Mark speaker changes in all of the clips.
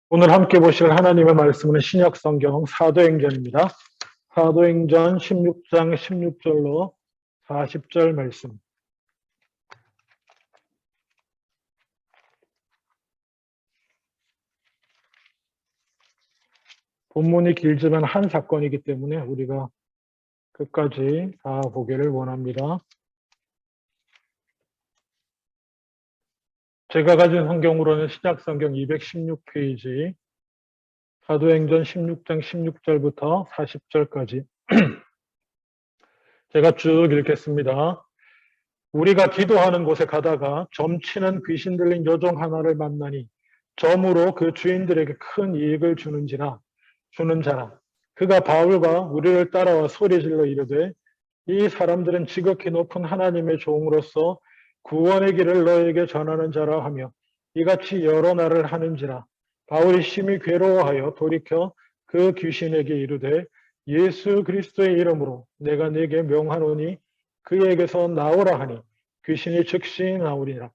Speaker 1: 오늘 함께 보실 하나님의 말씀은 신약성경 사도행전입니다. 사도행전 16장 16절로 40절 말씀. 본문이 길지만 한 사건이기 때문에 우리가 끝까지 다 보기를 원합니다. 제가 가진 성경으로는 신약성경 216페이지, 사도행전 16장 16절부터 40절까지 제가 쭉 읽겠습니다. 우리가 기도하는 곳에 가다가 점치는 귀신 들린 여종 하나를 만나니 점으로 그 주인들에게 큰 이익을 주는 자라. 그가 바울과 우리를 따라와 소리질러 이르되 이 사람들은 지극히 높은 하나님의 종으로서 구원의 길을 너에게 전하는 자라 하며 이같이 여러 날을 하는지라. 바울이 심히 괴로워하여 돌이켜 그 귀신에게 이르되 예수 그리스도의 이름으로 내가 네게 명하노니 그에게서 나오라 하니 귀신이 즉시 나오리라.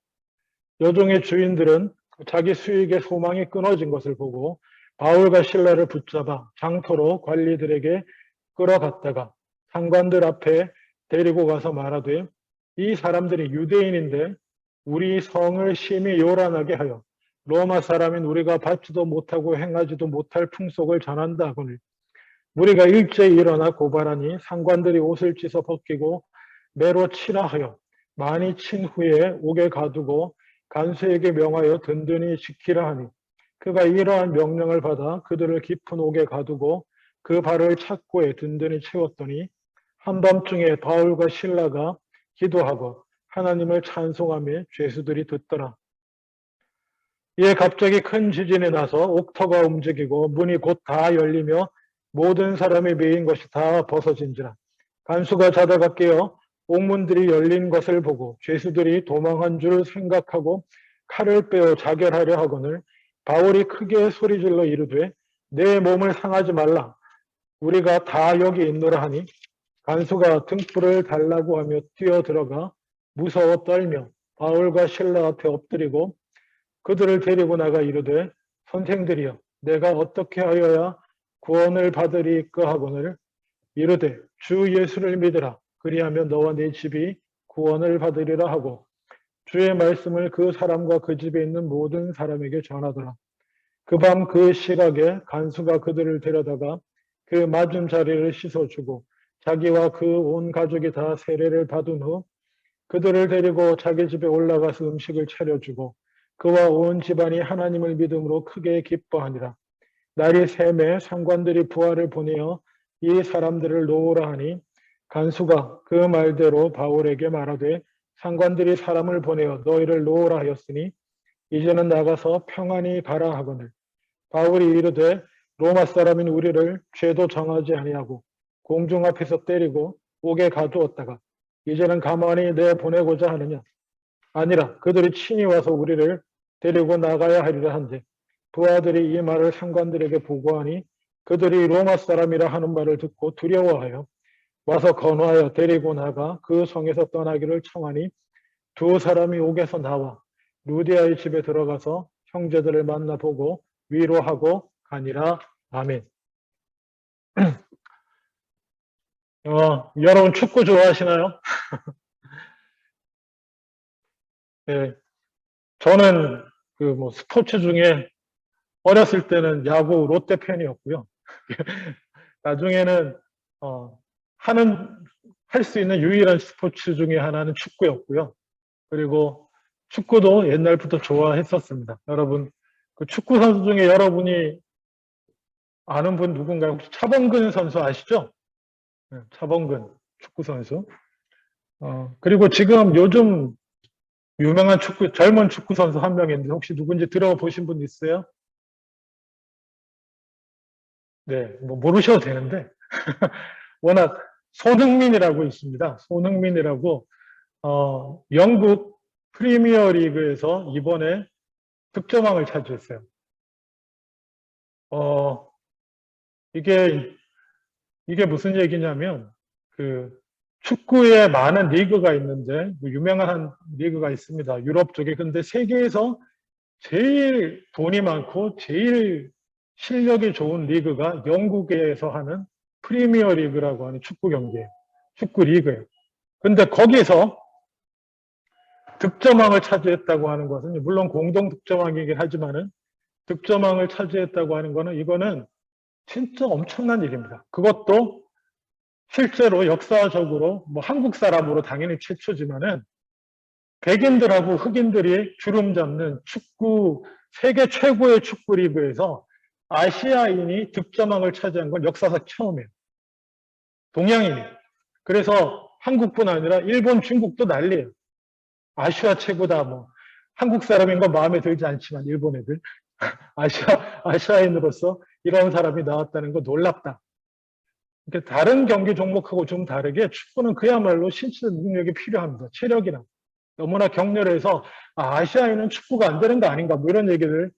Speaker 1: 여종의 주인들은 자기 수익의 소망이 끊어진 것을 보고 바울과 실라를 붙잡아 장터로 관리들에게 끌어갔다가 상관들 앞에 데리고 가서 말하되 이 사람들이 유대인인데 우리 성을 심히 요란하게 하여 로마 사람인 우리가 받지도 못하고 행하지도 못할 풍속을 전한다 하거늘 우리가 일제히 일어나 고발하니 상관들이 옷을 찢어 벗기고 매로 치라 하여 많이 친 후에 옥에 가두고 간수에게 명하여 든든히 지키라 하니 그가 이러한 명령을 받아 그들을 깊은 옥에 가두고 그 발을 착고에 든든히 채웠더니 한밤중에 바울과 실라가 기도하고 하나님을 찬송하며 죄수들이 듣더라. 이에 갑자기 큰 지진이 나서 옥터가 움직이고 문이 곧 다 열리며 모든 사람이 메인 것이 다 벗어진지라. 간수가 자다가 깨어 옥문들이 열린 것을 보고 죄수들이 도망한 줄 생각하고 칼을 빼어 자결하려 하거늘 바울이 크게 소리질러 이르되 내 몸을 상하지 말라. 우리가 다 여기 있노라 하니 간수가 등불을 달라고 하며 뛰어들어가 무서워 떨며 바울과 실라 앞에 엎드리고 그들을 데리고 나가 이르되 선생들이여 내가 어떻게 하여야 구원을 받으리까 하거늘 이르되 주 예수를 믿으라. 그리하면 너와 네 집이 구원을 받으리라 하고 주의 말씀을 그 사람과 그 집에 있는 모든 사람에게 전하더라. 그 밤 그 시각에 간수가 그들을 데려다가 그 맞은 자리를 씻어주고 자기와 그 온 가족이 다 세례를 받은 후 그들을 데리고 자기 집에 올라가서 음식을 차려주고 그와 온 집안이 하나님을 믿음으로 크게 기뻐하니라. 날이 새매 상관들이 부하를 보내어 이 사람들을 놓으라 하니 간수가 그 말대로 바울에게 말하되 상관들이 사람을 보내어 너희를 놓으라 하였으니 이제는 나가서 평안히 가라 하거늘 바울이 이르되 로마 사람인 우리를 죄도 정하지 아니하고 공중 앞에서 때리고 옥에 가두었다가 이제는 가만히 내보내고자 하느냐. 아니라 그들이 친히 와서 우리를 데리고 나가야 하리라 한데 부하들이 이 말을 상관들에게 보고하니 그들이 로마 사람이라 하는 말을 듣고 두려워하여 와서 건화하여 데리고 나가 그 성에서 떠나기를 청하니 두 사람이 옥에서 나와 루디아의 집에 들어가서 형제들을 만나보고 위로하고 가니라. 아멘. 여러분 축구 좋아하시나요? 네, 저는 스포츠 중에 어렸을 때는 야구 롯데 팬이었고요. 나중에는 할 수 있는 유일한 스포츠 중에 하나는 축구였고요. 그리고 축구도 옛날부터 좋아했었습니다. 여러분, 그 축구 선수 중에 여러분이 아는 분 누군가요? 혹시 차범근 선수 아시죠? 네, 차범근 축구 선수. 그리고 지금 요즘 유명한 젊은 축구 선수 한 명 있는데 혹시 누군지 들어보신 분 있어요? 네, 모르셔도 되는데 워낙 손흥민이라고 있습니다. 손흥민이라고 영국 프리미어 리그에서 이번에 득점왕을 차지했어요. 이게 무슨 얘기냐면 축구에 많은 리그가 있는데 유명한 리그가 있습니다. 유럽 쪽에. 근데 세계에서 제일 돈이 많고 제일 실력이 좋은 리그가 영국에서 하는 프리미어 리그라고 하는 축구 경기예요. 축구 리그예요. 근데 거기서 득점왕을 차지했다고 하는 것은 물론 공동 득점왕이긴 하지만은 득점왕을 차지했다고 하는 거는 이거는 진짜 엄청난 일입니다. 그것도 실제로 역사적으로 뭐 한국 사람으로 당연히 최초지만은 백인들하고 흑인들이 주름 잡는 축구 세계 최고의 축구 리그에서 아시아인이 득점왕을 차지한 건 역사상 처음이에요. 동양인이. 그래서 한국뿐 아니라 일본, 중국도 난리예요. 아시아 최고다 뭐. 한국 사람인 건 마음에 들지 않지만 일본 애들 아시아인으로서 이런 사람이 나왔다는 거 놀랍다. 그러니까 다른 경기 종목하고 좀 다르게 축구는 그야말로 신체 능력이 필요합니다. 체력이나 너무나 격렬해서 아시아인은 축구가 안 되는 거 아닌가 뭐 이런 얘기를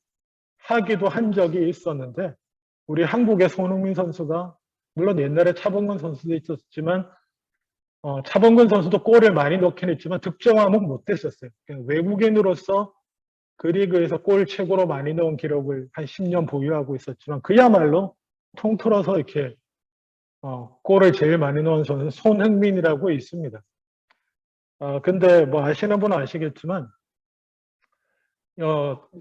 Speaker 1: 하기도 한 적이 있었는데 우리 한국의 손흥민 선수가 물론 옛날에 차범근 선수도 있었지만 차범근 선수도 골을 많이 넣긴 했지만 득점왕은 못 됐었어요. 외국인으로서 그 리그에서 골 최고로 많이 넣은 기록을 한 10년 보유하고 있었지만 그야말로 통틀어서 이렇게 골을 제일 많이 넣은 선수는 손흥민이라고 있습니다. 근데 뭐 아시는 분은 아시겠지만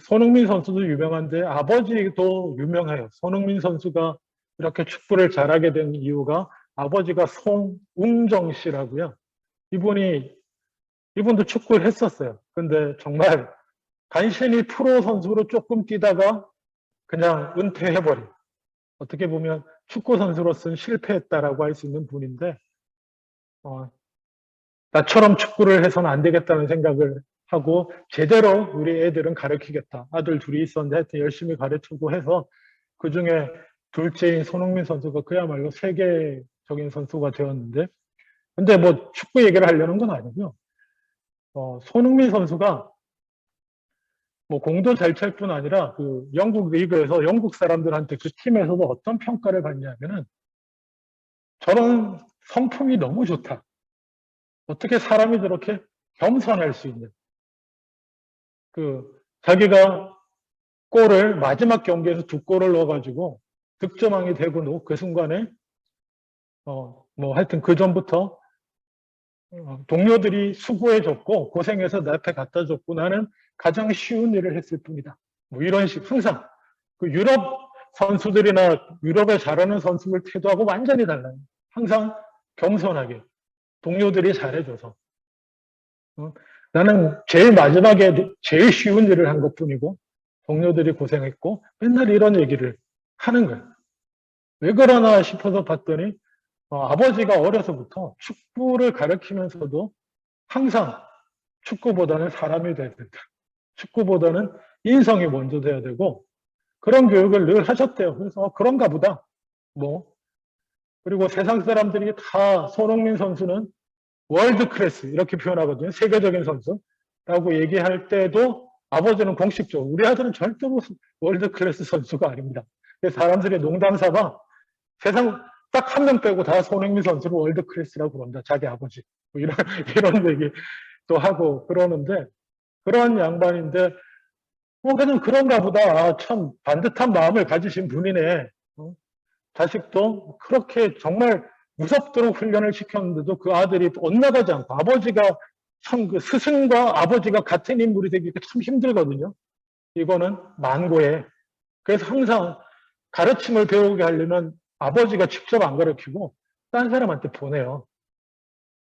Speaker 1: 손흥민 선수도 유명한데 아버지도 유명해요. 손흥민 선수가 이렇게 축구를 잘하게 된 이유가 아버지가 송웅정 씨라고요. 이분도 축구를 했었어요. 근데 정말 간신히 프로 선수로 조금 뛰다가 그냥 은퇴해버린. 어떻게 보면 축구 선수로서는 실패했다라고 할 수 있는 분인데 나처럼 축구를 해서는 안 되겠다는 생각을 하고 제대로 우리 애들은 가르치겠다. 아들 둘이 있었는데 하여튼 열심히 가르치고 해서 그중에 둘째인 손흥민 선수가 그야말로 세계적인 선수가 되었는데 근데 뭐 축구 얘기를 하려는 건 아니고요. 손흥민 선수가 뭐 공도 잘 찰 뿐 아니라 그 영국 리그에서 영국 사람들한테 그 팀에서도 어떤 평가를 받냐면은 저런 성품이 너무 좋다. 어떻게 사람이 저렇게 겸손할 수 있는 자기가 골을 마지막 경기에서 2골을 넣어가지고 득점왕이 되고 그 순간에 뭐 하여튼 그 전부터 동료들이 수고해줬고 고생해서 내 앞에 갖다 줬고 나는 가장 쉬운 일을 했을 뿐이다. 뭐 이런 식 항상 그 유럽 선수들이나 유럽에 잘하는 선수들 태도하고 완전히 달라요. 항상 겸손하게 동료들이 잘해줘서 나는 제일 마지막에 제일 쉬운 일을 한 것뿐이고 동료들이 고생했고 맨날 이런 얘기를 하는 거예요. 왜 그러나 싶어서 봤더니 아버지가 어려서부터 축구를 가르치면서도 항상 축구보다는 사람이 돼야 된다. 축구보다는 인성이 먼저 돼야 되고 그런 교육을 늘 하셨대요. 그래서 그런가 보다. 뭐 그리고 세상 사람들이 다 손흥민 선수는 월드 클래스 이렇게 표현하거든요. 세계적인 선수라고 얘기할 때도 아버지는 공식적으로 우리 아들은 절대로 월드 클래스 선수가 아닙니다. 사람들이 농담 삼아 세상 딱 한 명 빼고 다 손흥민 선수를 월드 클래스라고 그런다. 자기 아버지. 뭐 이런 얘기도 하고 그러는데 그런 양반인데 그냥 그런가 보다. 참 반듯한 마음을 가지신 분이네. 자식도 그렇게 정말 무섭도록 훈련을 시켰는데도 그 아들이 엇나가지 않고 아버지가 참 그 스승과 아버지가 같은 인물이 되기가 참 힘들거든요. 이거는 만고에. 그래서 항상 가르침을 배우게 하려면 아버지가 직접 안 가르치고 딴 사람한테 보내요.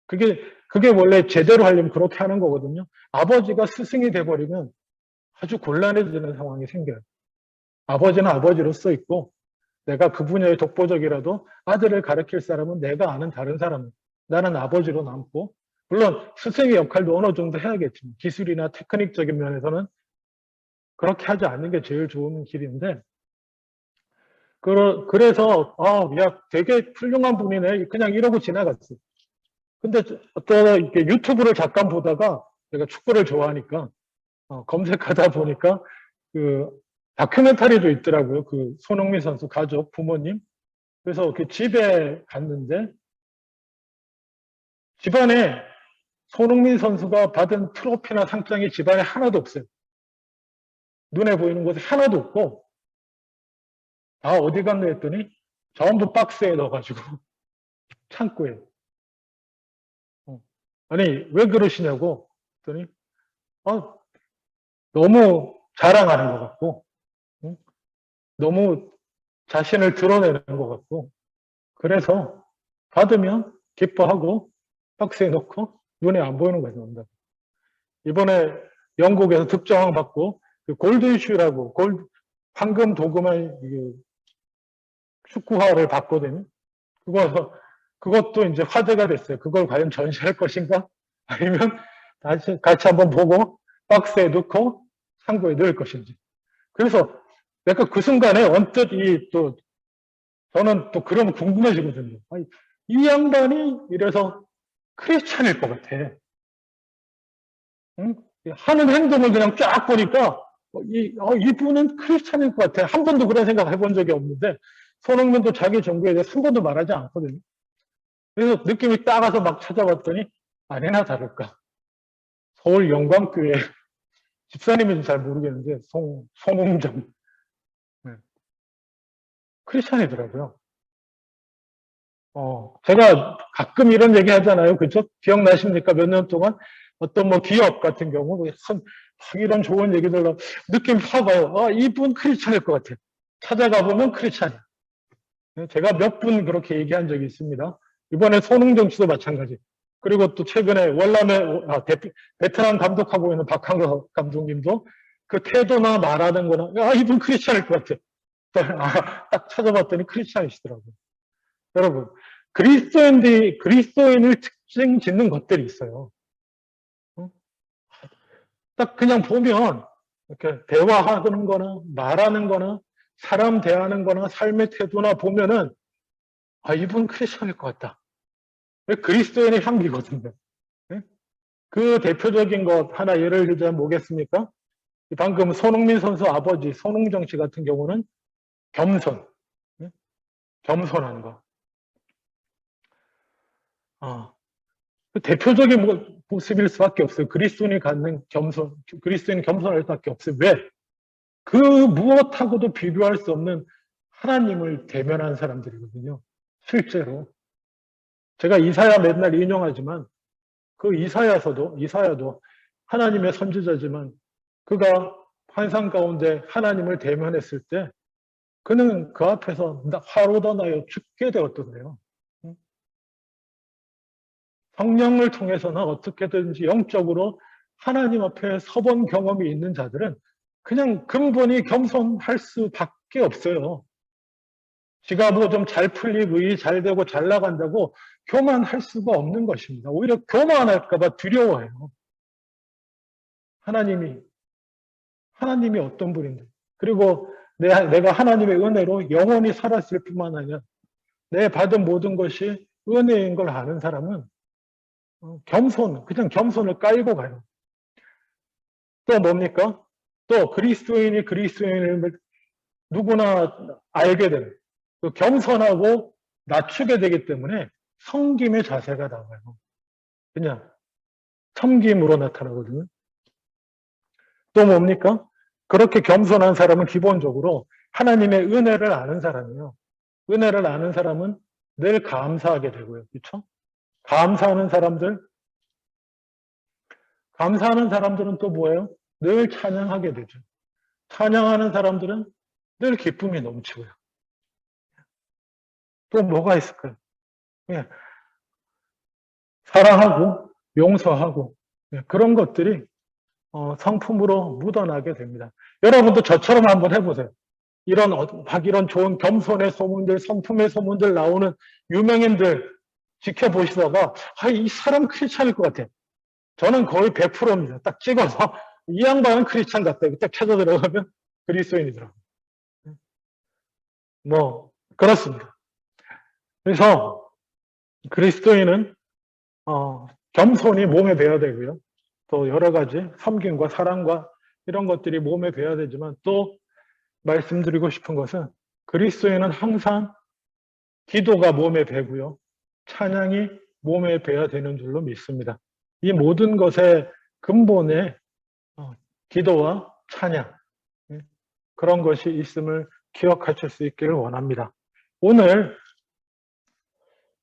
Speaker 1: 그게 원래 제대로 하려면 그렇게 하는 거거든요. 아버지가 스승이 돼버리면 아주 곤란해지는 상황이 생겨요. 아버지는 아버지로서 있고 내가 그 분야에 독보적이라도 아들을 가르칠 사람은 내가 아는 다른 사람, 나는 아버지로 남고 물론 스승의 역할도 어느 정도 해야겠지만 기술이나 테크닉적인 면에서는 그렇게 하지 않는 게 제일 좋은 길인데 그래서 야 되게 훌륭한 분이네 그냥 이러고 지나갔어. 근데 어떤 유튜브를 잠깐 보다가 내가 축구를 좋아하니까 검색하다 보니까 그 다큐멘터리도 있더라고요. 그 손흥민 선수 가족 부모님. 그래서 그 집에 갔는데 집안에 손흥민 선수가 받은 트로피나 상장이 집안에 하나도 없어요. 눈에 보이는 곳에 하나도 없고 다 어디 갔나 했더니 전부 박스에 넣어가지고 창고에. 아니 왜 그러시냐고 했더니 너무 자랑하는 것 같고 너무 자신을 드러내는 것 같고 그래서 받으면 기뻐하고 박스에 넣고 눈에 안 보이는 거죠. 이번에 영국에서 득점왕 받고 그 골든슈라고 황금 도금의 축구화를 받거든요. 그것도 이제 화제가 됐어요. 그걸 과연 전시할 것인가? 아니면 다시 같이 한번 보고 박스에 넣고 창고에 넣을 것인지. 그래서 약간 그 순간에 언뜻 저는 또 그러면 궁금해지거든요. 아니, 이 양반이 이래서 크리스찬일 것 같아. 응? 하는 행동을 그냥 쫙 보니까 이분은 크리스찬일 것 같아. 한 번도 그런 생각 해본 적이 없는데 손흥민도 자기 종교에 대해서 한 번도 말하지 않거든요. 그래서 느낌이 딱 와서 막 찾아봤더니 아니나 다를까. 서울 영광교회 집사님인지 잘 모르겠는데 송웅정 네. 크리스찬이더라고요. 제가 가끔 이런 얘기 하잖아요. 그죠? 기억나십니까? 몇 년 동안 어떤 뭐 기업 같은 경우 이런 좋은 얘기들 느낌 확 와요. 이분 크리스찬일 것 같아요. 찾아가 보면 크리스찬이야. 제가 몇 분 그렇게 얘기한 적이 있습니다. 이번에 손흥정 씨도 마찬가지. 그리고 또 최근에 월남의 베테랑 감독하고 있는 박항서 감독님도 그 태도나 말하는 거나 이분 크리스찬일 것 같아요. 딱 찾아봤더니 크리스찬이시더라고요. 여러분, 그리스도인을 특징 짓는 것들이 있어요. 딱 그냥 보면 이렇게 대화하는 거나 말하는 거나 사람 대하는 거나 삶의 태도나 보면은 이분 크리스천일 것 같다. 그리스도인의 향기거든요. 그 대표적인 것 하나 예를 들자면 뭐겠습니까? 방금 손흥민 선수 아버지 손흥정 씨 같은 경우는 겸손한 거. 대표적인 모습일 수밖에 없어요. 그리스도인이 갖는 그리스도인 겸손할 수밖에 없어요. 왜? 그 무엇하고도 비교할 수 없는 하나님을 대면한 사람들이거든요. 실제로. 제가 이사야 맨날 인용하지만 그 이사야도 하나님의 선지자지만 그가 환상 가운데 하나님을 대면했을 때 그는 그 앞에서 화로다 나여 죽게 되었던데요. 성령을 통해서는 어떻게든지 영적으로 하나님 앞에 서본 경험이 있는 자들은 그냥 근본이 겸손할 수밖에 없어요. 지가 뭐 좀 잘 풀리고 일이 잘 되고 잘 나간다고 교만할 수가 없는 것입니다. 오히려 교만할까봐 두려워해요. 하나님이 어떤 분인데. 그리고 내가 하나님의 은혜로 영원히 살았을 뿐만 아니라 내 받은 모든 것이 은혜인 걸 아는 사람은 그냥 겸손을 깔고 가요. 또 뭡니까? 또 그리스도인을 누구나 알게 되는 그 겸손하고 낮추게 되기 때문에 섬김의 자세가 나와요. 그냥 섬김으로 나타나거든요. 또 뭡니까? 그렇게 겸손한 사람은 기본적으로 하나님의 은혜를 아는 사람이에요. 은혜를 아는 사람은 늘 감사하게 되고요. 그렇죠? 감사하는 사람들은 또 뭐예요? 늘 찬양하게 되죠. 찬양하는 사람들은 늘 기쁨이 넘치고요. 또 뭐가 있을까요? 예, 사랑하고 용서하고 그런 것들이 성품으로 묻어나게 됩니다. 여러분도 저처럼 한번 해보세요. 이런 좋은 겸손의 소문들, 성품의 소문들 나오는 유명인들 지켜보시다가 이 사람 크리스찬일 것 같아. 저는 거의 100%입니다. 딱 찍어서 이 양반은 크리스찬 같다. 딱 찾아 들어가면 그리스도인이더라고요. 뭐 그렇습니다. 그래서 그리스도인은 겸손이 몸에 배어야 되고요. 또 여러 가지 섬김과 사랑과 이런 것들이 몸에 배어야 되지만 또 말씀드리고 싶은 것은 그리스도인은 항상 기도가 몸에 배고요. 찬양이 몸에 배어야 되는 줄로 믿습니다. 이 모든 것의 근본에 기도와 찬양, 그런 것이 있음을 기억하실 수 있기를 원합니다. 오늘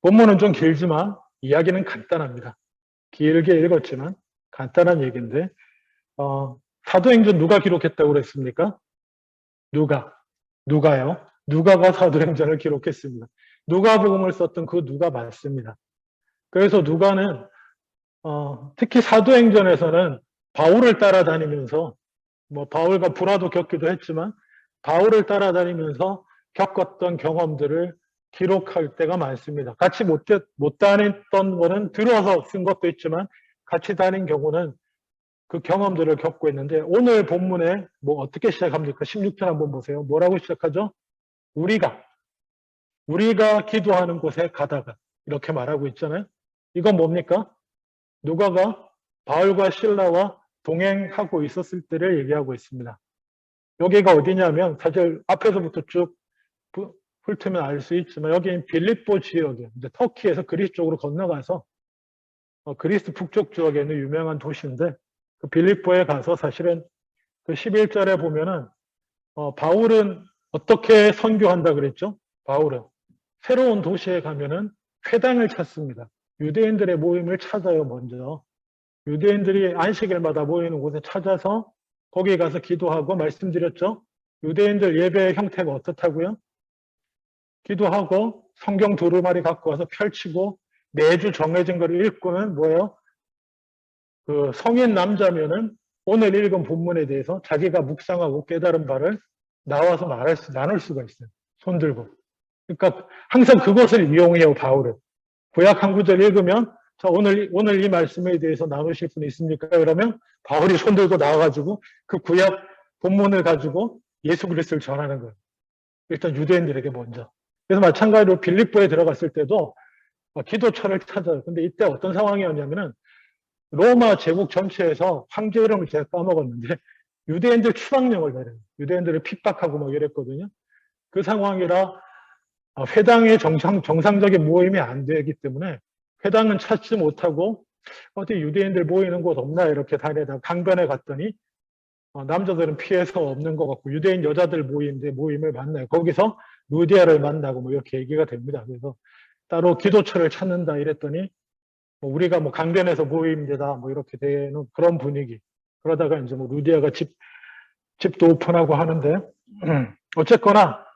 Speaker 1: 본문은 좀 길지만 이야기는 간단합니다. 길게 읽었지만 간단한 얘기인데 사도행전 누가 기록했다고 그랬습니까? 누가요? 누가가 사도행전을 기록했습니다. 누가복음을 썼던 그 누가 맞습니다. 그래서 누가는 특히 사도행전에서는 바울을 따라다니면서 바울과 불화도 겪기도 했지만 바울을 따라다니면서 겪었던 경험들을 기록할 때가 많습니다. 같이 못 다녔던 거는 들어서 쓴 것도 있지만 같이 다닌 경우는 그 경험들을 겪고 있는데 오늘 본문에 어떻게 시작합니까? 16절 한번 보세요. 뭐라고 시작하죠? 우리가 기도하는 곳에 가다가 이렇게 말하고 있잖아요. 이건 뭡니까? 누가가 바울과 실라와 동행하고 있었을 때를 얘기하고 있습니다. 여기가 어디냐면 사실 앞에서부터 쭉 훑으면 알 수 있지만 여기는 빌립보 지역이에요. 이제 터키에서 그리스 쪽으로 건너가서 그리스 북쪽 지역에 있는 유명한 도시인데 그 빌립보에 가서 사실은 그 11절에 보면은 바울은 어떻게 선교한다 그랬죠? 바울은 새로운 도시에 가면은 회당을 찾습니다. 유대인들의 모임을 찾아요, 먼저. 유대인들이 안식일마다 모이는 곳에 찾아서 거기에 가서 기도하고 말씀드렸죠? 유대인들 예배의 형태가 어떻다고요? 기도하고 성경 두루마리 갖고 와서 펼치고 매주 정해진 걸 읽고는 뭐예요? 그 성인 남자면은 오늘 읽은 본문에 대해서 자기가 묵상하고 깨달은 바를 나와서 나눌 수가 있어요. 손 들고. 그러니까 항상 그것을 이용해요, 바울은. 구약 한 구절 읽으면 자, 오늘 이 말씀에 대해서 나누실 분 있습니까? 그러면 바울이 손 들고 나와가지고 그 구약 본문을 가지고 예수 그리스도를 전하는 거예요. 일단 유대인들에게 먼저. 그래서 마찬가지로 빌립보에 들어갔을 때도 기도처를 찾아요. 근데 이때 어떤 상황이었냐면은 로마 제국 전체에서 황제 이름을 제가 까먹었는데 유대인들 추방령을 내려요. 유대인들을 핍박하고 막 이랬거든요. 그 상황이라 회당의 정상적인 모임이 안 되기 때문에 회당은 찾지 못하고 어디 유대인들 모이는 곳 없나 이렇게 다니다가 강변에 갔더니 남자들은 피해서 없는 것 같고 유대인 여자들 모이는데 모임을 만나요. 거기서 루디아를 만나고 이렇게 얘기가 됩니다. 그래서 따로 기도처를 찾는다 이랬더니 우리가 강변에서 모임되다 이렇게 되는 그런 분위기. 그러다가 이제 루디아가 집도 오픈하고 하는데 어쨌거나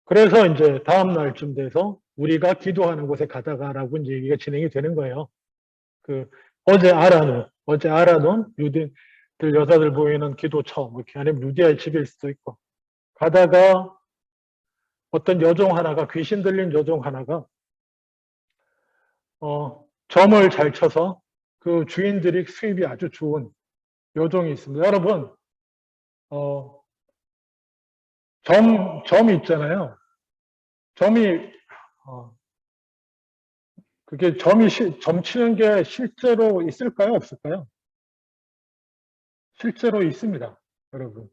Speaker 1: 그래서 이제 다음 날쯤 돼서 우리가 기도하는 곳에 가다가라고 이제 얘기가 진행이 되는 거예요. 어제 알아놓은 유대인들 여자들 모이는 기도처 이렇게 아니면 루디아의 집일 수도 있고 가다가 어떤 여종 하나가 귀신 들린 여종 하나가 점을 잘 쳐서 그 주인들이 수입이 아주 좋은 여종이 있습니다. 여러분 점 있잖아요. 점이 그게 점 치는 게 실제로 있을까요? 없을까요? 실제로 있습니다. 여러분.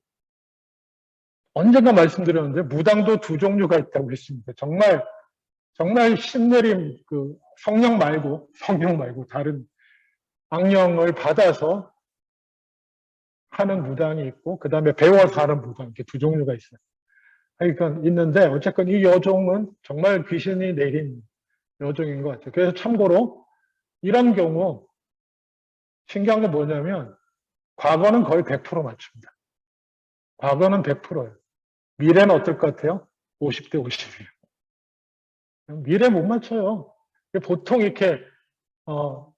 Speaker 1: 언젠가 말씀드렸는데 무당도 두 종류가 있다고 했습니다. 정말 신내림 성령 말고 다른 악령을 받아서 하는 무당이 있고 그 다음에 배워서 하는 무당 이렇게 두 종류가 있어요. 그러니까 있는데 어쨌건 이 여종은 정말 귀신이 내린 여종인 것 같아요. 그래서 참고로 이런 경우 신기한 건 뭐냐면 과거는 거의 100% 맞춥니다. 과거는 100%예요. 미래는 어떨 것 같아요? 50대 50이에요. 미래 못 맞춰요. 보통 이렇게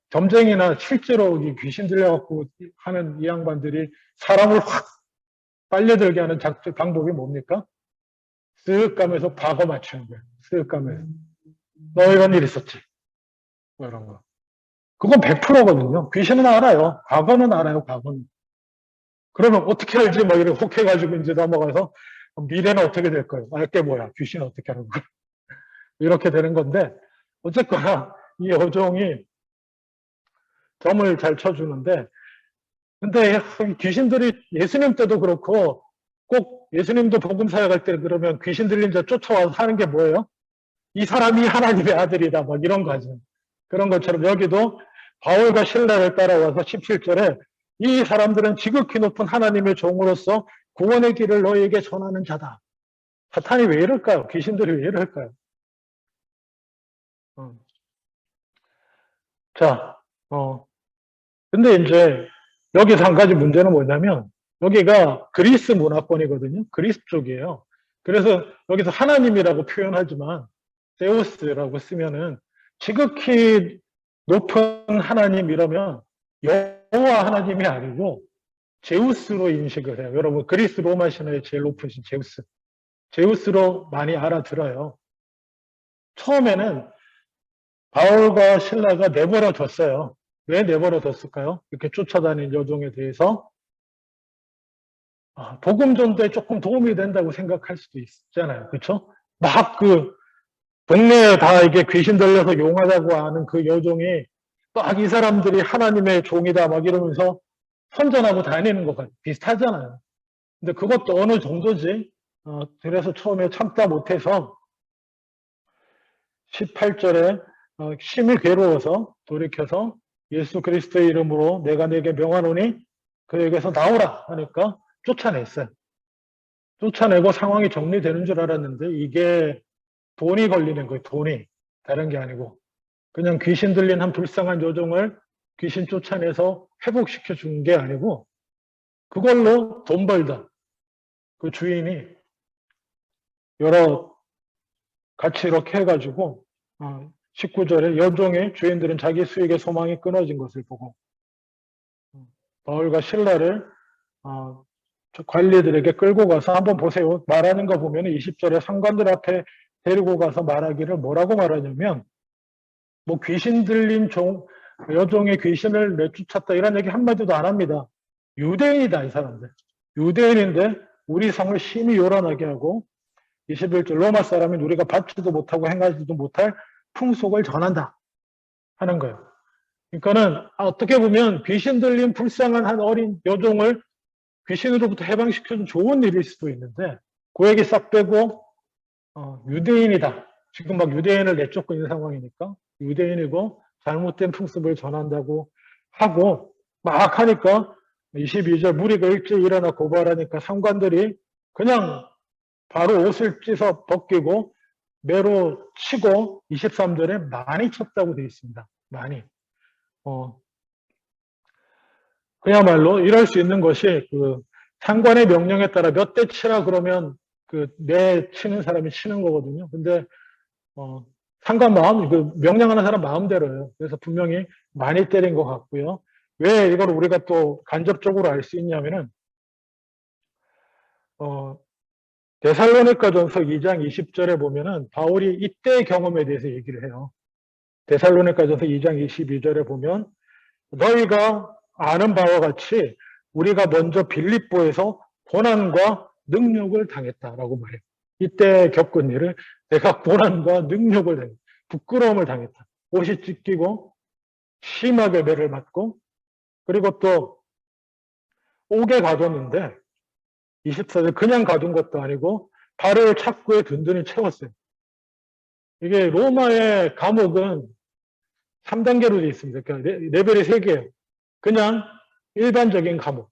Speaker 1: 점쟁이나 실제로 귀신 들려갖고 하는 이 양반들이 사람을 확 빨려들게 하는 방법이 뭡니까? 쓱 가면서 과거 맞추는 거예요. 쓱 가면서. 너 이런 일 있었지? 이런 거. 그건 100%거든요. 귀신은 알아요. 과거는 알아요, 과거는. 그러면 어떻게 알지? 이렇게 혹해가지고 이제 넘어가서 미래는 어떻게 될 거예요? 알게 뭐야? 귀신은 어떻게 하는 거야? 이렇게 되는 건데, 어쨌거나 이 여종이 점을 잘 쳐주는데, 근데 귀신들이 예수님 때도 그렇고, 꼭 예수님도 복음 사역할 때 그러면 귀신 들린 자 쫓아와서 하는 게 뭐예요? 이 사람이 하나님의 아들이다. 이런 거죠. 그런 것처럼 여기도 바울과 신라를 따라와서 17절에 이 사람들은 지극히 높은 하나님의 종으로서 구원의 길을 너희에게 전하는 자다. 사탄이 왜 이럴까요? 귀신들이 왜 이럴까요? 자, 근데 이제 여기서 한 가지 문제는 뭐냐면 여기가 그리스 문화권이거든요. 그리스 쪽이에요. 그래서 여기서 하나님이라고 표현하지만 데우스라고 쓰면은 지극히 높은 하나님 이러면 여호와 하나님이 아니고 제우스로 인식을 해요. 여러분 그리스 로마 신화의 제일 높으신 제우스. 제우스로 많이 알아들어요. 처음에는 바울과 신라가 내버려 뒀어요. 왜 내버려 뒀을까요? 이렇게 쫓아다닌 여종에 대해서 복음 전도에 조금 도움이 된다고 생각할 수도 있잖아요. 그렇죠? 막 그 동네에 다 이게 귀신 들려서 용하다고 하는 그 여종이 막 이 사람들이 하나님의 종이다 막 이러면서 선전하고 다니는 것 같아요. 비슷하잖아요. 근데 그것도 어느 정도지. 그래서 처음에 참다 못해서 18절에 심히 괴로워서 돌이켜서 예수 그리스도의 이름으로 내가 내게 명하노니 그에게서 나오라 하니까 쫓아냈어요. 쫓아내고 상황이 정리되는 줄 알았는데 이게 돈이 걸리는 거예요. 돈이. 다른 게 아니고. 그냥 귀신 들린 한 불쌍한 여종을 귀신 쫓아내서 회복시켜 준 게 아니고 그걸로 돈 벌다. 그 주인이 여러 같이 이렇게 해가지고 19절에 여종의 주인들은 자기 수익의 소망이 끊어진 것을 보고 바울과 신라를 관리들에게 끌고 가서 한번 보세요. 말하는 거 보면 20절에 상관들 앞에 데리고 가서 말하기를 뭐라고 말하냐면 뭐 귀신 들린 여종의 귀신을 내쫓았다 이런 얘기 한마디도 안 합니다. 유대인이다 이 사람들. 유대인인데 우리 성을 심히 요란하게 하고 21절 로마 사람인 우리가 받지도 못하고 행하지도 못할 풍속을 전한다 하는 거예요. 그러니까는 어떻게 보면 귀신 들린 불쌍한 한 어린 여종을 귀신으로부터 해방시켜준 좋은 일일 수도 있는데 그 얘기 싹 빼고 유대인이다. 지금 막 유대인을 내쫓고 있는 상황이니까 유대인이고 잘못된 풍습을 전한다고 하고 막 하니까 22절 무리가 일찍 일어나 고발하니까 상관들이 그냥 바로 옷을 찢어 벗기고 매로 치고 23절에 많이 쳤다고 되어 있습니다. 많이. 그야말로 이럴 수 있는 것이 그 상관의 명령에 따라 몇 대 치라 그러면 그 내 치는 사람이 치는 거거든요. 근데 상관 마음, 그 명령하는 사람 마음대로예요. 그래서 분명히 많이 때린 것 같고요. 왜 이걸 우리가 또 간접적으로 알 수 있냐면은 데살로니가전서 2장 20절에 보면은 바울이 이때의 경험에 대해서 얘기를 해요. 데살로니가전서 2장 22절에 보면 너희가 아는 바와 같이 우리가 먼저 빌립보에서 고난과 능력을 당했다라고 말해요. 이때 겪은 일을 내가 고난과 능력을 당했다. 부끄러움을 당했다. 옷이 찢기고 심하게 매를 맞고 그리고 또 옥에 가뒀는데 24절 그냥 가둔 것도 아니고 발을 착고에 든든히 채웠어요. 이게 로마의 감옥은 3단계로 되어 있습니다. 그러니까 레벨이 3개예요. 그냥 일반적인 감옥.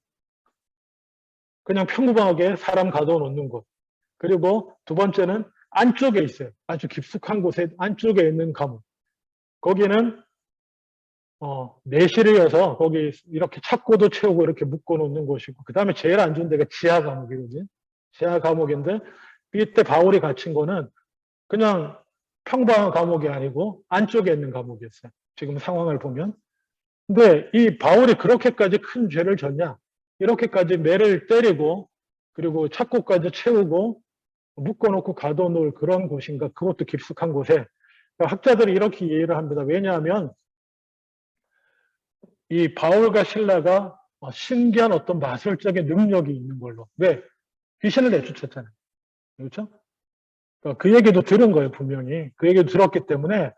Speaker 1: 그냥 평범하게 사람 가둬놓는 곳. 그리고 두 번째는 안쪽에 있어요. 아주 깊숙한 곳에 안쪽에 있는 감옥. 거기는 내실이어서 거기 이렇게 착고도 채우고 이렇게 묶어놓는 곳이고 그 다음에 제일 안 좋은 데가 지하 감옥이거든요. 지하 감옥인데 이때 바울이 갇힌 거는 그냥 평범한 감옥이 아니고 안쪽에 있는 감옥이었어요. 지금 상황을 보면. 근데 이 바울이 그렇게까지 큰 죄를 졌냐? 이렇게까지 매를 때리고 그리고 착고까지 채우고 묶어놓고 가둬놓을 그런 곳인가? 그것도 깊숙한 곳에 학자들이 이렇게 이해를 합니다. 왜냐하면 이 바울과 신라가 신기한 어떤 마술적인 능력이 있는 걸로. 왜? 귀신을 내쫓았잖아요. 그렇죠? 그러니까 그 얘기도 들은 거예요, 분명히. 그 얘기도 들었기 때문에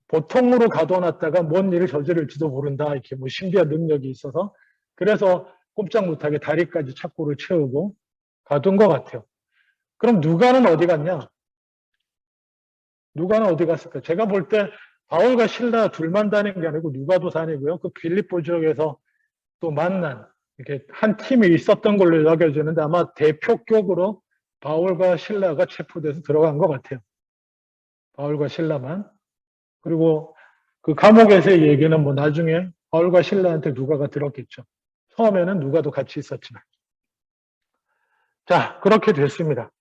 Speaker 1: 보통으로 가둬놨다가 뭔 일을 저지를지도 모른다. 이렇게 뭐 신비한 능력이 있어서. 그래서 꼼짝 못하게 다리까지 착고를 채우고 가둔 것 같아요. 그럼 누가는 어디 갔냐? 누가는 어디 갔을까? 제가 볼 때 바울과 신라 둘만 다닌 게 아니고 누가도 다니고요. 그 빌립보 지역에서 또 만난 이렇게 한 팀이 있었던 걸로 여겨지는데 아마 대표격으로 바울과 실라가 체포돼서 들어간 것 같아요. 바울과 실라만. 그리고 그 감옥에서의 얘기는 뭐 나중에 바울과 실라한테 누가가 들었겠죠. 처음에는 누가도 같이 있었지만. 자, 그렇게 됐습니다.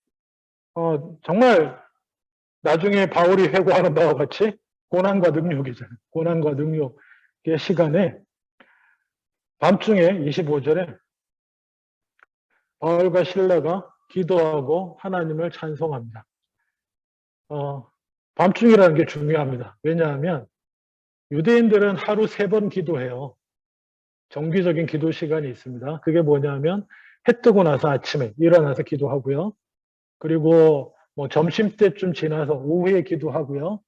Speaker 1: 정말 나중에 바울이 회고하는 바와 같이 고난과 능력이잖아요. 고난과 능력의 시간에 밤중에 25절에 바울과 실라가 기도하고 하나님을 찬송합니다. 밤중이라는 게 중요합니다. 왜냐하면 유대인들은 하루 3번 기도해요. 정기적인 기도 시간이 있습니다. 그게 뭐냐면 해 뜨고 나서 아침에 일어나서 기도하고요. 그리고 뭐 점심때쯤 지나서 오후에 기도하고요.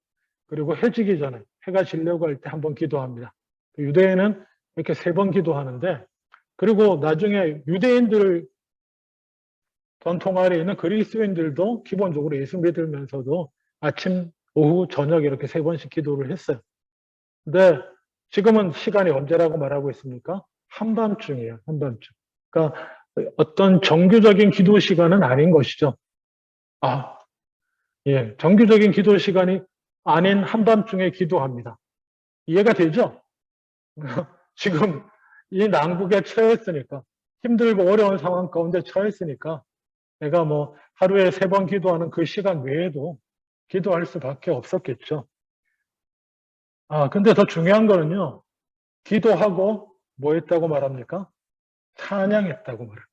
Speaker 1: 그리고 해 지기 전에 해가 지려고 할 때 한번 기도합니다. 유대인은 이렇게 3번 기도하는데 그리고 나중에 유대인들 전통 아래에 있는 그리스도인들도 기본적으로 예수 믿으면서도 아침, 오후, 저녁 이렇게 3번씩 기도를 했어요. 근데 지금은 시간이 언제라고 말하고 있습니까? 한밤중이에요. 한밤중. 그러니까 어떤 정규적인 기도 시간은 아닌 것이죠. 예, 정규적인 기도 시간이 아닌 한밤중에 기도합니다. 이해가 되죠? 지금 이 난국에 처했으니까 힘들고 어려운 상황 가운데 처했으니까 내가 뭐 하루에 3번 기도하는 그 시간 외에도 기도할 수밖에 없었겠죠. 근데 더 중요한 거는요. 기도하고 뭐 했다고 말합니까? 찬양했다고 말합니다.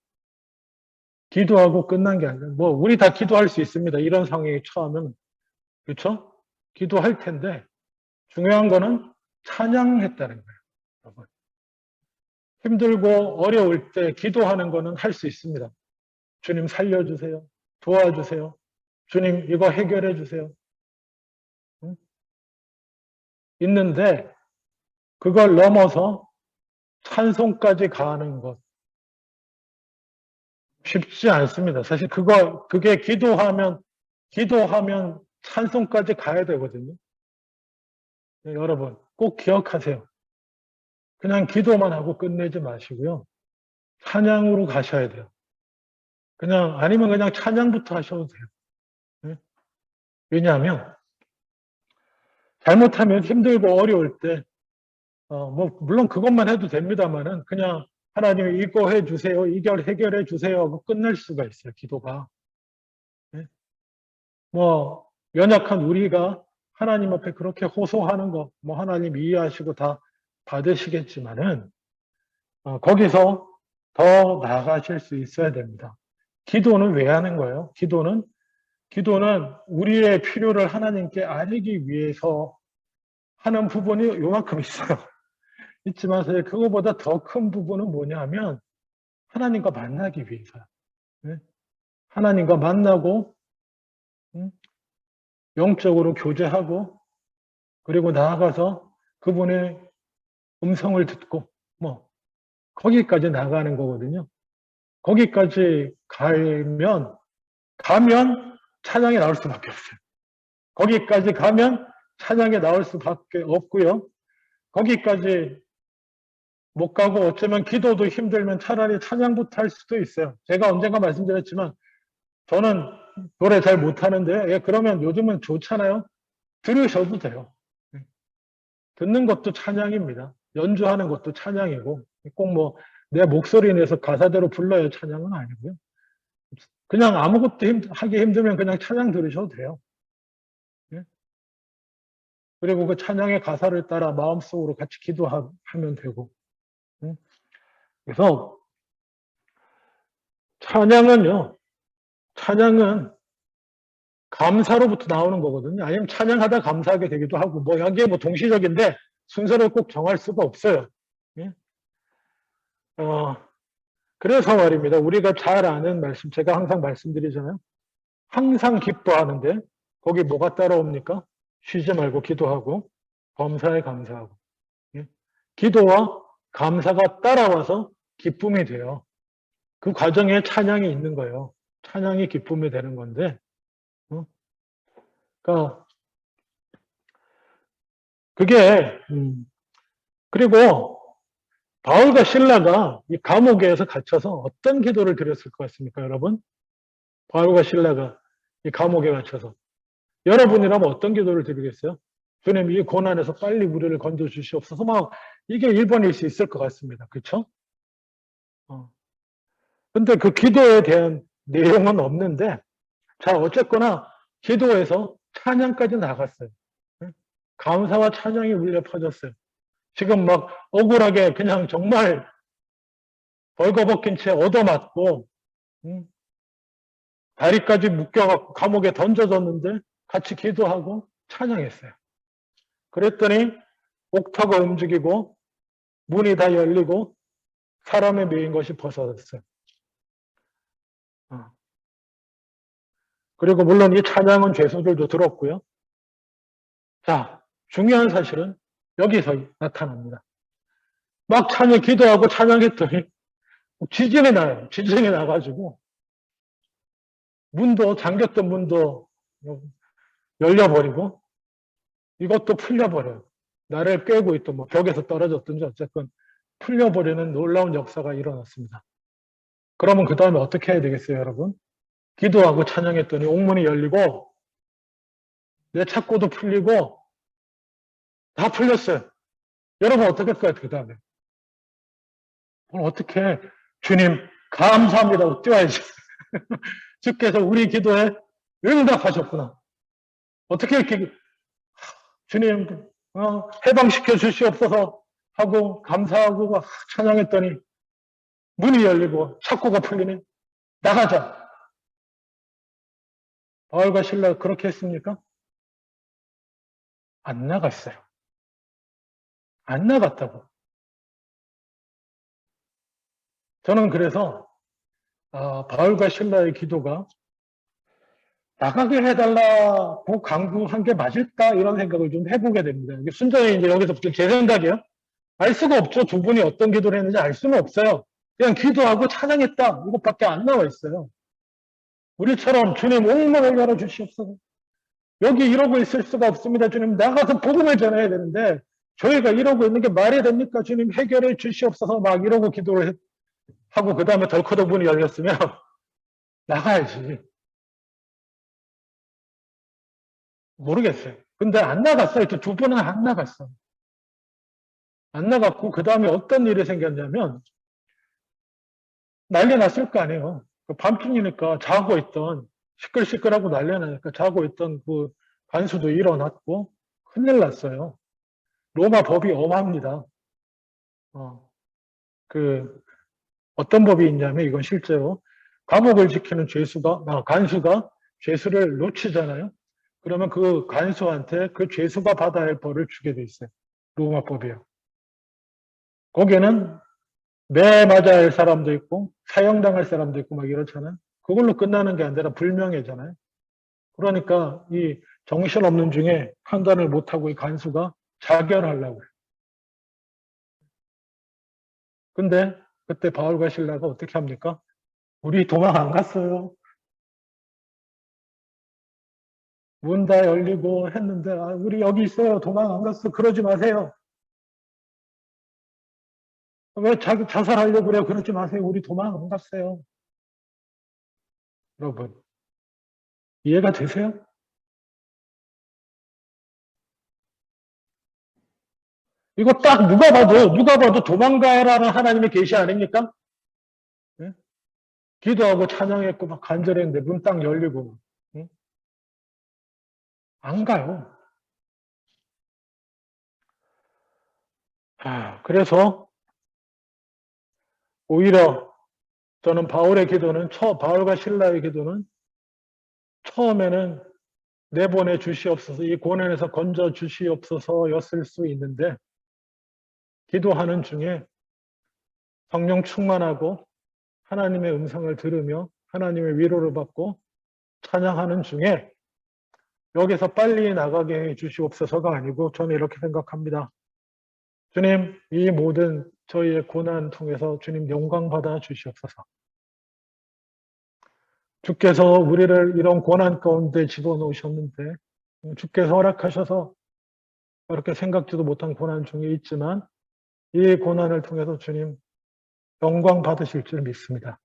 Speaker 1: 기도하고 끝난 게 아니라 뭐 우리 다 기도할 수 있습니다. 이런 상황에 처하면 그렇죠? 기도할 텐데 중요한 거는 찬양했다는 거예요. 여러분. 힘들고 어려울 때 기도하는 거는 할 수 있습니다. 주님 살려주세요. 도와주세요. 주님 이거 해결해 주세요. 응? 있는데 그걸 넘어서 찬송까지 가는 것 쉽지 않습니다. 사실 그게 기도하면 찬송까지 가야 되거든요. 네, 여러분 꼭 기억하세요. 그냥 기도만 하고 끝내지 마시고요. 찬양으로 가셔야 돼요. 아니면 그냥 찬양부터 하셔도 돼요. 네? 왜냐하면 잘못하면 힘들고 어려울 때 뭐 물론 그것만 해도 됩니다만은 그냥 하나님 이거 해주세요, 해결해 주세요 하고 끝낼 수가 있어요. 기도가. 네? 뭐 연약한 우리가 하나님 앞에 그렇게 호소하는 거, 뭐 하나님 이해하시고 다 받으시겠지만은 거기서 더 나아가실 수 있어야 됩니다. 기도는 왜 하는 거예요? 기도는 우리의 필요를 하나님께 알기 위해서 하는 부분이 요만큼 있어요. 있지만 그거보다 더 큰 부분은 뭐냐면 하나님과 만나기 위해서요. 네? 하나님과 만나고 영적으로 교제하고 그리고 나아가서 그분의 음성을 듣고 뭐 거기까지 나가는 거거든요. 거기까지 가면 찬양이 나올 수밖에 없어요. 거기까지 가면 찬양이 나올 수밖에 없고요. 거기까지 못 가고 어쩌면 기도도 힘들면 차라리 찬양부터 할 수도 있어요. 제가 언젠가 말씀드렸지만 저는 노래 잘 못하는데 그러면 요즘은 좋잖아요. 들으셔도 돼요. 듣는 것도 찬양입니다. 연주하는 것도 찬양이고 꼭 뭐 내 목소리 내서 가사대로 불러야 찬양은 아니고요. 그냥 아무것도 하기 힘들면 그냥 찬양 들으셔도 돼요. 그리고 그 찬양의 가사를 따라 마음속으로 같이 기도하면 되고. 그래서 찬양은 감사로부터 나오는 거거든요. 아니면 찬양하다 감사하게 되기도 하고, 뭐 여기에 뭐 동시적인데 순서를 꼭 정할 수가 없어요. 예? 그래서 말입니다. 우리가 잘 아는 말씀, 제가 항상 말씀드리잖아요. 항상 기뻐하는데 거기 뭐가 따라옵니까? 쉬지 말고 기도하고 범사에 감사하고. 예? 기도와 감사가 따라와서 기쁨이 돼요. 그 과정에 찬양이 있는 거예요. 찬양이 기쁨이 되는 건데, 그러니까 그게 그리고 바울과 실라가 이 감옥에서 갇혀서 어떤 기도를 드렸을 것 같습니까, 여러분? 바울과 실라가 이 감옥에 갇혀서 여러분이라면 어떤 기도를 드리겠어요? 주님, 이 고난에서 빨리 우리를 건져 주시옵소서. 막 이게 1번일 수 있을 것 같습니다. 그렇죠? 근데 그 기도에 대한 내용은 없는데, 자, 어쨌거나 기도에서 찬양까지 나갔어요. 감사와 찬양이 울려 퍼졌어요. 지금 막 억울하게 그냥 정말 벌거벗긴 채 얻어맞고, 다리까지 묶여갖고 감옥에 던져졌는데 같이 기도하고 찬양했어요. 그랬더니 옥터가 움직이고 문이 다 열리고 사람의 메인 것이 벗어졌어요. 그리고 물론 이 찬양은 죄수들도 들었고요. 자, 중요한 사실은 여기서 나타납니다. 막 기도하고 찬양했더니 지진이 나요. 지진이 나가지고 문도 잠겼던 문도 열려버리고 이것도 풀려버려요. 나를 꿰고 있던 뭐 벽에서 떨어졌든지 어쨌건 풀려버리는 놀라운 역사가 일어났습니다. 그러면 그 다음에 어떻게 해야 되겠어요, 여러분? 기도하고 찬양했더니 옥문이 열리고 내 착고도 풀리고 다 풀렸어요. 여러분 어떻게 할까요, 그 다음에? 오늘 어떻게 주님 감사합니다. 뛰어야지. 주께서 우리 기도에 응답하셨구나. 어떻게 이렇게 주님 해방시켜 주시옵소서 하고 감사하고 찬양했더니 문이 열리고 착고가 풀리네. 나가자. 바울과 실라가 그렇게 했습니까? 안 나갔어요. 안 나갔다고. 저는 그래서 바울과 실라의 기도가 나가게 해달라고 강구한 게 맞을까 이런 생각을 좀 해보게 됩니다. 순전히 이제 여기서부터 제 생각이에요. 알 수가 없죠. 두 분이 어떤 기도를 했는지 알 수는 없어요. 그냥 기도하고 찬양했다 이것밖에 안 나와 있어요. 우리처럼 주님 옥문을 열어주시옵소서. 여기 이러고 있을 수가 없습니다. 주님 나가서 복음을 전해야 되는데 저희가 이러고 있는 게 말이 됩니까? 주님 해결해 주시옵소서 막 이러고 기도를 하고 그 다음에 덜커덕 문이 열렸으면 나가야지. 모르겠어요. 근데 안 나갔어요. 두 번은 안 나갔어. 안 나갔고 그 다음에 어떤 일이 생겼냐면 난리 났을 거 아니에요. 밤중이니까 자고 있던 시끌시끌하고 난리 나니까 자고 있던 그 관수도 일어났고 큰일 났어요. 로마 법이 엄합니다. 어떤 법이 있냐면 이건 실제로 감옥을 지키는 간수가 죄수를 놓치잖아요. 그러면 그 간수한테 그 죄수가 받아야 할 벌을 주게 돼 있어요. 로마법이요. 거기에는 매 맞아야 할 사람도 있고 사형당할 사람도 있고 막 이렇잖아요. 그걸로 끝나는 게 아니라 불명예잖아요. 그러니까 이 정신없는 중에 판단을 못하고 이 간수가 자결하려고 해요. 근데 그때 바울과 실라가 어떻게 합니까? 우리 도망 안 갔어요. 문 다 열리고 했는데 우리 여기 있어요. 도망 안 갔어. 그러지 마세요. 왜 자살하려고 그래요? 그러지 마세요. 우리 도망 안 갔어요. 여러분 이해가 되세요? 이거 딱 누가 봐도 도망가라는 하나님의 계시 아닙니까? 네? 기도하고 찬양했고 막 간절했는데 문 딱 열리고 네? 안 가요. 그래서 오히려 저는 바울과 실라의 기도는 처음에는 내보내 주시옵소서, 이 고난에서 건져 주시옵소서였을 수 있는데 기도하는 중에 성령 충만하고 하나님의 음성을 들으며 하나님의 위로를 받고 찬양하는 중에 여기서 빨리 나가게 해 주시옵소서가 아니고 저는 이렇게 생각합니다. 주님, 이 모든 저희의 고난 통해서 주님 영광 받아 주시옵소서. 주께서 우리를 이런 고난 가운데 집어넣으셨는데 주께서 허락하셔서 그렇게 생각지도 못한 고난 중에 있지만 이 고난을 통해서 주님 영광 받으실 줄 믿습니다.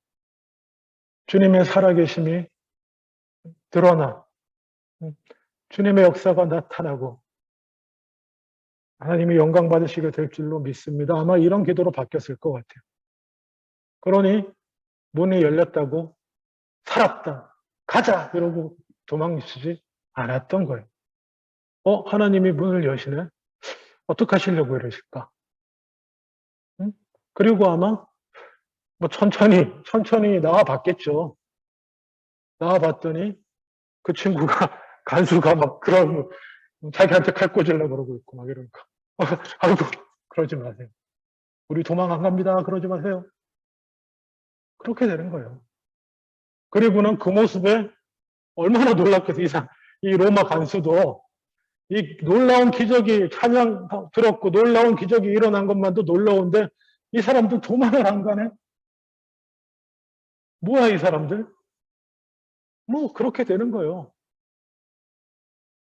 Speaker 1: 주님의 살아계심이 드러나 주님의 역사가 나타나고 하나님이 영광 받으시게 될 줄로 믿습니다. 아마 이런 기도로 바뀌었을 것 같아요. 그러니 문이 열렸다고 살았다, 가자 이러고 도망치지 않았던 거예요. 하나님이 문을 여시네? 어떻게 하시려고 이러실까? 응? 그리고 아마 뭐 천천히 나와봤겠죠. 나와봤더니 그 친구가 간수가 막 그런 자기한테 칼 꽂으려고 그러고 있고 막 이러니까 아이고 그러지 마세요. 우리 도망 안 갑니다. 그러지 마세요. 그렇게 되는 거예요. 그리고는 그 모습에 얼마나 놀랍겠어요. 이 로마 간수도 이 놀라운 기적이 찬양 들었고 놀라운 기적이 일어난 것만도 놀라운데 이 사람들 도망을 안 가네? 뭐야 이 사람들? 뭐 그렇게 되는 거예요.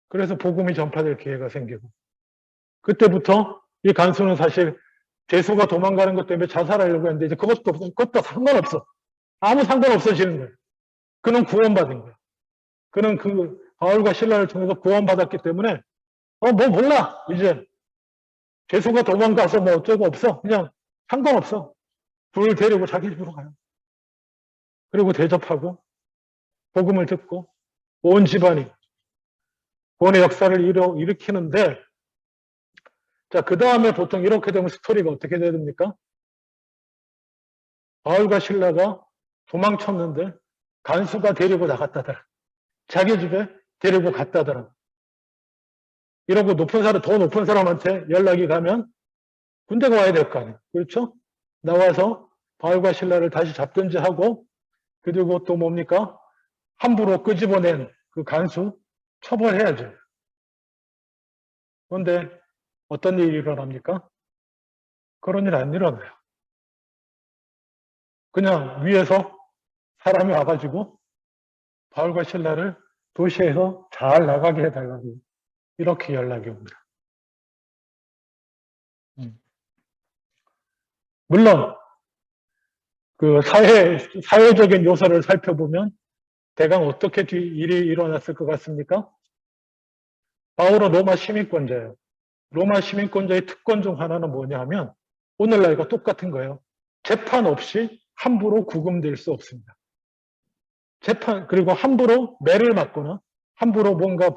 Speaker 1: 그래서 복음이 전파될 기회가 생기고 그때부터 이 간수는 사실 죄수가 도망가는 것 때문에 자살하려고 했는데 이제 그것도 상관없어. 아무 상관없어지는 거예요. 그는 구원받은 거예요. 그는 그 바울과 신라를 통해서 구원받았기 때문에 뭐 몰라 이제 죄수가 도망가서 뭐 어쩌고 없어. 그냥 상관없어. 불을 데리고 자기 집으로 가요. 그리고 대접하고 복음을 듣고 온 집안이 구원의 역사를 일으키는데 자, 그 다음에 보통 이렇게 되면 스토리가 어떻게 돼야 됩니까? 바울과 신라가 도망쳤는데 간수가 데리고 나갔다더라. 자기 집에 데리고 갔다더라. 이러고 더 높은 사람한테 연락이 가면 군대가 와야 될 거 아니에요. 그렇죠? 나와서 바울과 신라를 다시 잡든지 하고 그리고 또 뭡니까? 함부로 끄집어낸 그 간수 처벌해야죠. 그런데 어떤 일이 일어납니까? 그런 일 안 일어나요. 그냥 위에서 사람이 와가지고 바울과 신라를 도시에서 잘 나가게 해달라고 이렇게 연락이 옵니다. 물론 그 사회적인 요소를 살펴보면 대강 어떻게 일이 일어났을 것 같습니까? 바울은 로마 시민권자예요. 로마 시민권자의 특권 중 하나는 뭐냐 하면 오늘날과 똑같은 거예요. 재판 없이 함부로 구금될 수 없습니다. 그리고 함부로 매를 맞거나 함부로 뭔가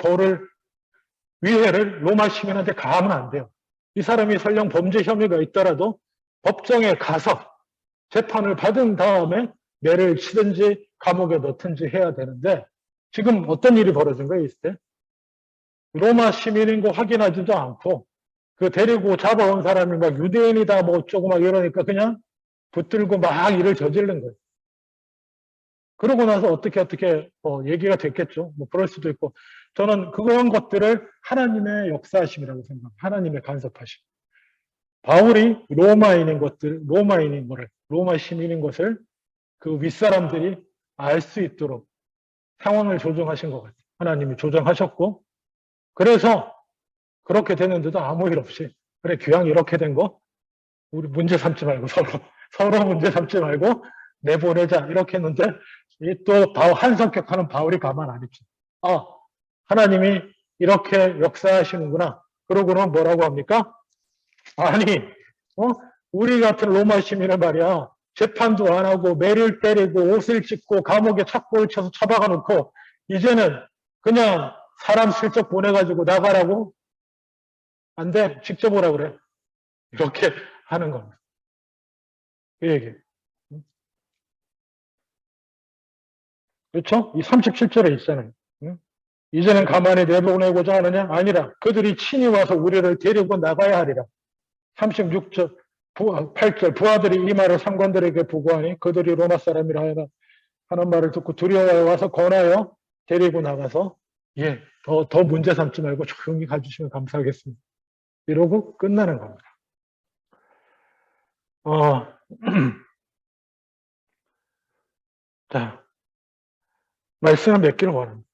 Speaker 1: 위해를 로마 시민한테 가하면 안 돼요. 이 사람이 설령 범죄 혐의가 있더라도 법정에 가서 재판을 받은 다음에 매를 치든지 감옥에 넣든지 해야 되는데 지금 어떤 일이 벌어진 거예요, 이때? 로마 시민인 거 확인하지도 않고 그 데리고 잡아온 사람이 막 유대인이다 뭐 어쩌고 막 이러니까 그냥 붙들고 막 일을 저지른 거예요. 그러고 나서 어떻게 얘기가 됐겠죠. 뭐 그럴 수도 있고 저는 그런 것들을 하나님의 역사하심이라고 생각합니다. 하나님의 간섭하심. 바울이 로마인 거를 로마 시민인 것을 그 윗사람들이 알 수 있도록 상황을 조정하신 것 같아요. 하나님이 조정하셨고 그래서 그렇게 되는데도 아무 일 없이 그래 교양 이렇게 된 거 우리 문제 삼지 말고 서로 문제 삼지 말고 내보내자 이렇게 했는데 또 한성격하는 바울이 가만 안 있죠. 하나님이 이렇게 역사하시는구나. 그러고는 뭐라고 합니까? 아니 우리 같은 로마 시민을 말이야 재판도 안 하고 매를 때리고 옷을 찢고 감옥에 착고를 쳐서 처박아 놓고 이제는 그냥 사람 슬쩍 보내가지고 나가라고? 안 돼. 직접 오라 그래. 이렇게 하는 겁니다. 그 얘기예요. 그렇죠? 이 37절에 있잖아요. 이제는 가만히 내보내고자 하느냐? 아니라 그들이 친히 와서 우리를 데리고 나가야 하리라. 36절, 8절 부하들이 이 말을 상관들에게 보고하니 그들이 로마 사람이라 하는 말을 듣고 두려워해 와서 권하여 데리고 나가서 더 문제 삼지 말고 조용히 가주시면 감사하겠습니다. 이러고 끝나는 겁니다. 자, 말씀을 맺기를 원합니다.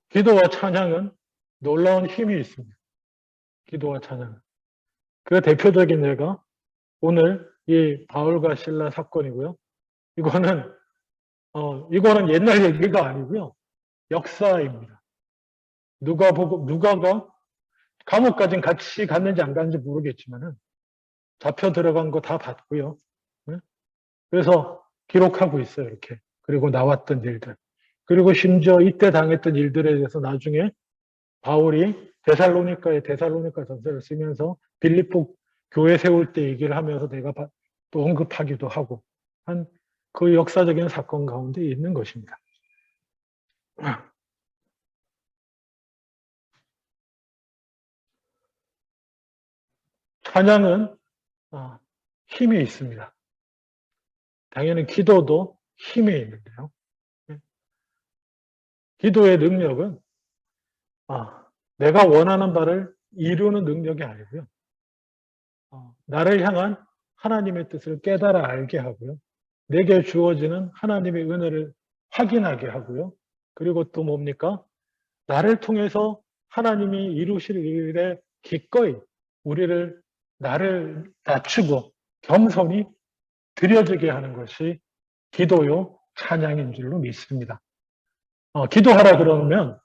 Speaker 1: 기도와 찬양은 놀라운 힘이 있습니다. 기도와 찬양. 그 대표적인 예가 오늘 이 바울과 실라 사건이고요. 이거는 옛날 얘기가 아니고요. 역사입니다. 누가가 감옥까지는 같이 갔는지 안 갔는지 모르겠지만은 잡혀 들어간 거 다 봤고요. 네? 그래서 기록하고 있어요, 이렇게. 그리고 나왔던 일들. 그리고 심지어 이때 당했던 일들에 대해서 나중에 바울이 데살로니카 전서를 쓰면서 빌립보 교회 세울 때 얘기를 하면서 내가 또 언급하기도 하고 한 그 역사적인 사건 가운데 있는 것입니다. 찬양은 힘이 있습니다. 당연히 기도도 힘이 있는데요. 기도의 능력은 내가 원하는 바를 이루는 능력이 아니고요. 나를 향한 하나님의 뜻을 깨달아 알게 하고요. 내게 주어지는 하나님의 은혜를 확인하게 하고요. 그리고 또 뭡니까? 나를 통해서 하나님이 이루실 일에 기꺼이 나를 낮추고 겸손히 드려지게 하는 것이 기도요 찬양인 줄로 믿습니다. 기도하라 그러면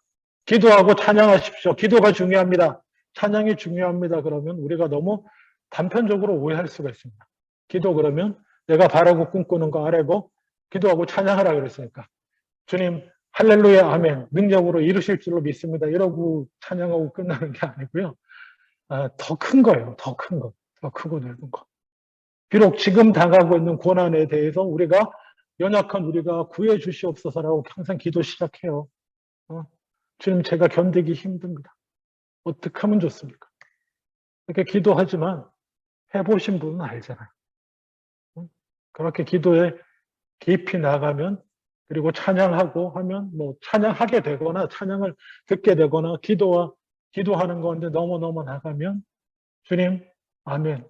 Speaker 1: 기도하고 찬양하십시오. 기도가 중요합니다. 찬양이 중요합니다. 그러면 우리가 너무 단편적으로 오해할 수가 있습니다. 기도 그러면 내가 바라고 꿈꾸는 거 아래고 기도하고 찬양하라 그랬으니까 주님 할렐루야 아멘 능력으로 이루실 줄로 믿습니다. 이러고 찬양하고 끝나는 게 아니고요. 더 큰 거예요. 더 큰 거. 더 크고 넓은 거. 비록 지금 당하고 있는 고난에 대해서 연약한 우리가 구해 주시옵소서라고 항상 기도 시작해요. 주님 제가 견디기 힘듭니다. 어떻게 하면 좋습니까? 이렇게 기도하지만 해보신 분은 알잖아요. 그렇게 기도에 깊이 나가면 그리고 찬양하고 하면 찬양하게 되거나 찬양을 듣게 되거나 기도하는 가운데 너무 나가면 주님 아멘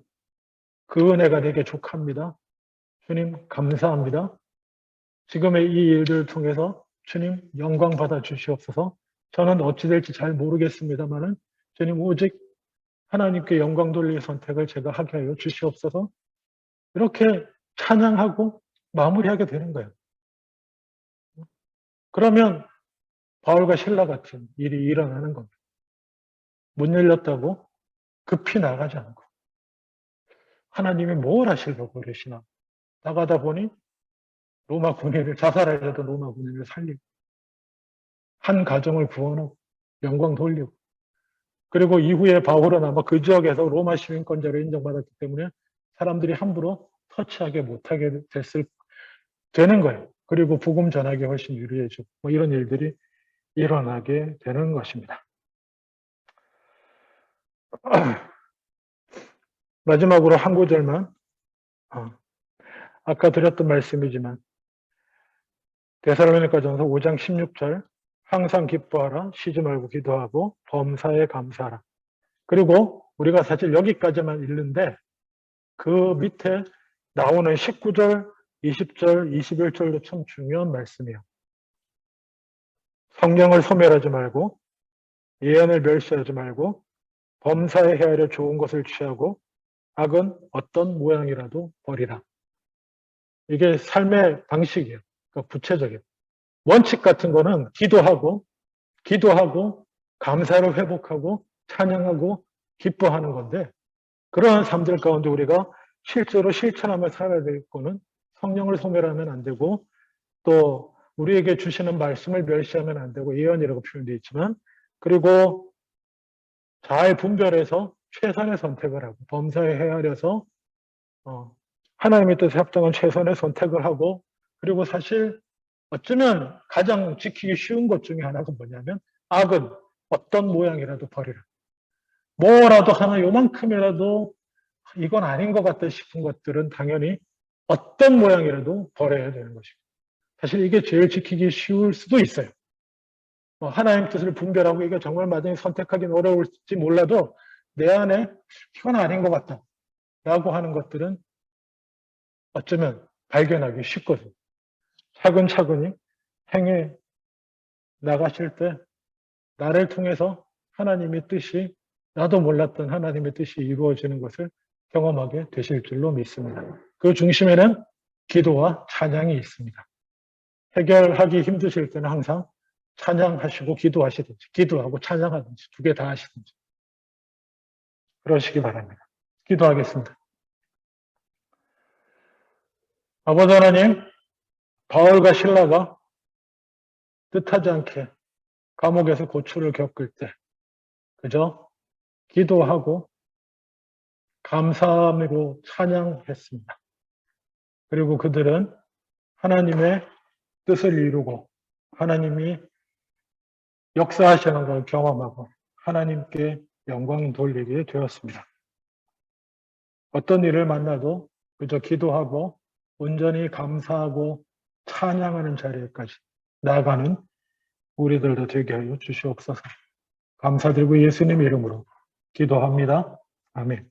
Speaker 1: 그 은혜가 내게 족합니다. 주님 감사합니다. 지금의 이 일들을 통해서 주님 영광 받아 주시옵소서. 저는 어찌 될지 잘 모르겠습니다만은 주님 오직 하나님께 영광 돌릴 선택을 제가 하게 하여 주시옵소서. 이렇게 찬양하고 마무리하게 되는 거예요. 그러면 바울과 실라 같은 일이 일어나는 겁니다. 문 열렸다고 급히 나가지 않고 하나님이 뭘 하시려고 그러시나 나가다 보니 로마 군인을 자살하려던 로마 군인을 살리고 한 가정을 구원하고 영광 돌리고 그리고 이후에 바울은 아마 그 지역에서 로마 시민권자로 인정받았기 때문에 사람들이 함부로 터치하게 못하게 되는 거예요. 그리고 복음 전하기 훨씬 유리해지고 이런 일들이 일어나게 되는 것입니다. 마지막으로 한 구절만 아까 드렸던 말씀이지만 데살로니가전서 5장 16절 항상 기뻐하라 쉬지 말고 기도하고 범사에 감사하라. 그리고 우리가 사실 여기까지만 읽는데 그 밑에 나오는 19절, 20절, 21절도 참 중요한 말씀이에요. 성령을 소멸하지 말고 예언을 멸시하지 말고 범사에 헤아려 좋은 것을 취하고 악은 어떤 모양이라도 버리라. 이게 삶의 방식이에요. 그러니까 구체적이에요. 원칙 같은 거는 기도하고 감사를 회복하고 찬양하고 기뻐하는 건데 그러한 삶들 가운데 우리가 실제로 실천하며 살아야 될 거는 성령을 소멸하면 안 되고 또 우리에게 주시는 말씀을 멸시하면 안 되고 예언이라고 표현되어 있지만 그리고 잘 분별해서 최선의 선택을 하고 범사에 헤아려서 하나님의 뜻에 합당한 최선의 선택을 하고 그리고 사실 어쩌면 가장 지키기 쉬운 것 중에 하나가 뭐냐면 악은 어떤 모양이라도 버리라. 뭐라도 하나 요만큼이라도 이건 아닌 것 같다 싶은 것들은 당연히 어떤 모양이라도 버려야 되는 것입니다. 사실 이게 제일 지키기 쉬울 수도 있어요. 하나님 뜻을 분별하고 이게 정말 마땅히 선택하기는 어려울지 몰라도 내 안에 이건 아닌 것 같다 라고 하는 것들은 어쩌면 발견하기 쉽거든요. 차근차근히 행해 나가실 때 나를 통해서 하나님의 뜻이 나도 몰랐던 하나님의 뜻이 이루어지는 것을 경험하게 되실 줄로 믿습니다. 그 중심에는 기도와 찬양이 있습니다. 해결하기 힘드실 때는 항상 찬양하시고 기도하시든지, 기도하고 찬양하든지 두 개 다 하시든지 그러시기 바랍니다. 기도하겠습니다. 아버지 하나님, 바울과 실라가 뜻하지 않게 감옥에서 고초를 겪을 때 그저 기도하고 감사함으로 찬양했습니다. 그리고 그들은 하나님의 뜻을 이루고 하나님이 역사하시는 걸 경험하고 하나님께 영광 돌리게 되었습니다. 어떤 일을 만나도 그저 기도하고 온전히 감사하고 찬양하는 자리에까지 나아가는 우리들도 되게 하여 주시옵소서. 감사드리고 예수님 이름으로 기도합니다. 아멘.